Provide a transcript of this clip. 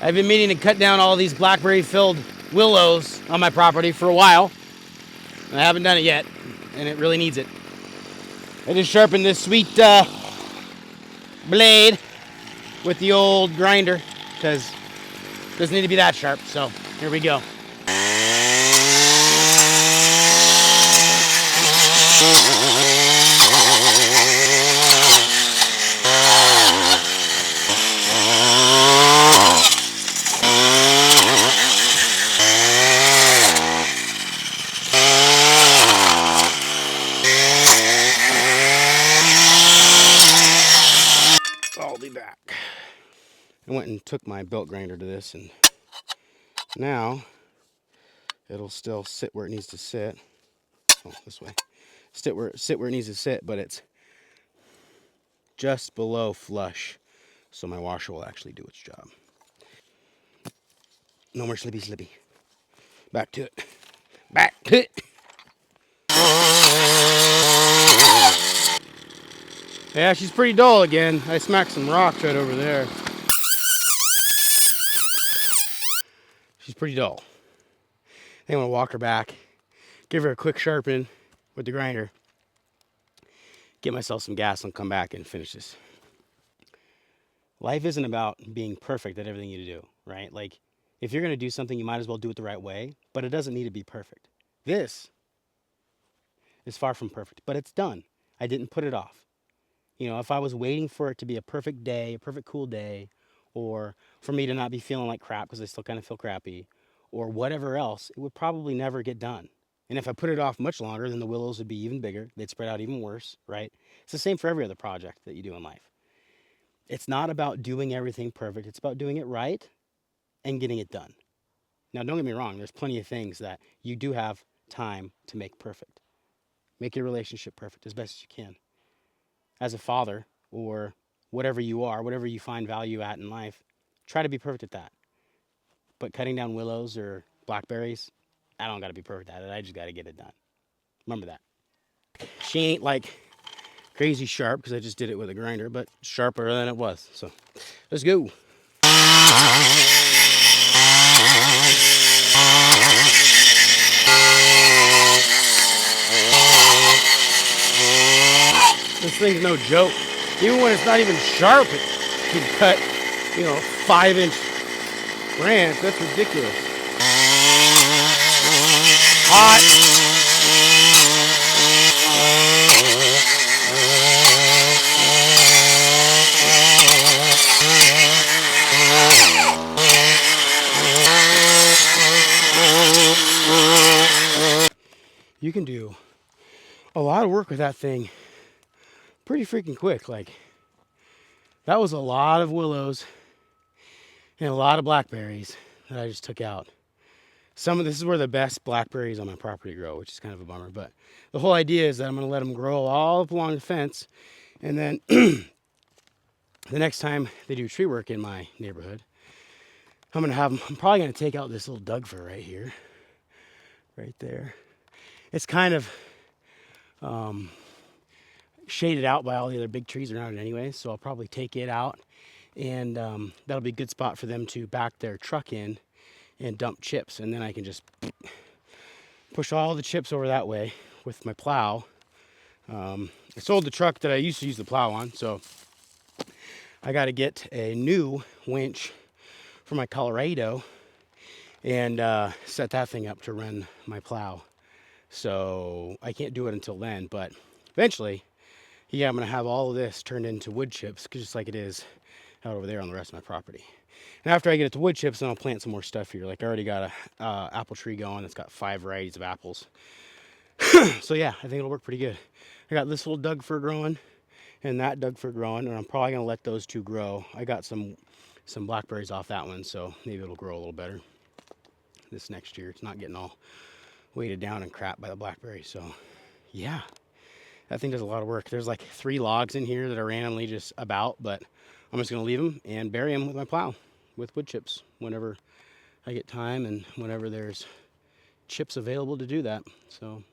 I've been meaning to cut down all these blackberry-filled willows on my property for a while. And I haven't done it yet, and it really needs it. I just sharpened this sweet blade with the old grinder because it doesn't need to be that sharp. So here we go. I'll be back. I went and took my belt grinder to this, and now it'll still sit where it needs to sit. Oh, this way. Sit where it needs to sit, but it's just below flush, so my washer will actually do its job. No more slippy. Back to it. Back to it. Yeah, she's pretty dull again. I smacked some rocks right over there. She's pretty dull. I think I'm gonna walk her back, give her a quick sharpen with the grinder, get myself some gas, and come back and finish this. Life isn't about being perfect at everything you do, right? Like, if you're gonna do something, you might as well do it the right way, but it doesn't need to be perfect. This is far from perfect, but it's done. I didn't put it off. You know, if I was waiting for it to be a perfect day, a perfect cool day, or for me to not be feeling like crap because I still kind of feel crappy, or whatever else, it would probably never get done. And if I put it off much longer, then the willows would be even bigger. They'd spread out even worse, right? It's the same for every other project that you do in life. It's not about doing everything perfect. It's about doing it right and getting it done. Now, don't get me wrong. There's plenty of things that you do have time to make perfect. Make your relationship perfect as best as you can. As a father, or whatever you are, whatever you find value at in life, try to be perfect at that. But cutting down willows or blackberries, I don't got to be perfect at it. I just got to get it done. Remember that. She ain't like crazy sharp because I just did it with a grinder, but sharper than it was. So let's go. This thing's no joke. Even when it's not even sharp, it can cut, 5-inch branch. That's ridiculous. Hot. You can do a lot of work with that thing pretty freaking quick. Like, that was a lot of willows and a lot of blackberries that I just took out. This is where the best blackberries on my property grow, which is kind of a bummer. But the whole idea is that I'm going to let them grow all up along the fence. And then the next time they do tree work in my neighborhood, I'm probably going to take out this little Doug fir right here. Right there. It's kind of shaded out by all the other big trees around it anyway. So I'll probably take it out. And that'll be a good spot for them to back their truck in and dump chips, and then I can just push all the chips over that way with my plow. I sold the truck that I used to use the plow on, so I got to get a new winch for my Colorado and set that thing up to run my plow. So I can't do it until then, but eventually, yeah, I'm going to have all of this turned into wood chips, just like it is out over there on the rest of my property. And after I get it to wood chips, then I'll plant some more stuff here. Like, I already got a apple tree going. It's got 5 varieties of apples. So yeah, I think it'll work pretty good. I got this little Doug fir growing and that Doug fir growing, and I'm probably gonna let those two grow. I got some blackberries off that one, so maybe it'll grow a little better this next year. It's not getting all weighted down and crap by the blackberries. So yeah, that thing does a lot of work. There's like 3 logs in here that are randomly just about, but I'm just gonna leave them and bury them with my plow with wood chips whenever I get time and whenever there's chips available to do that. So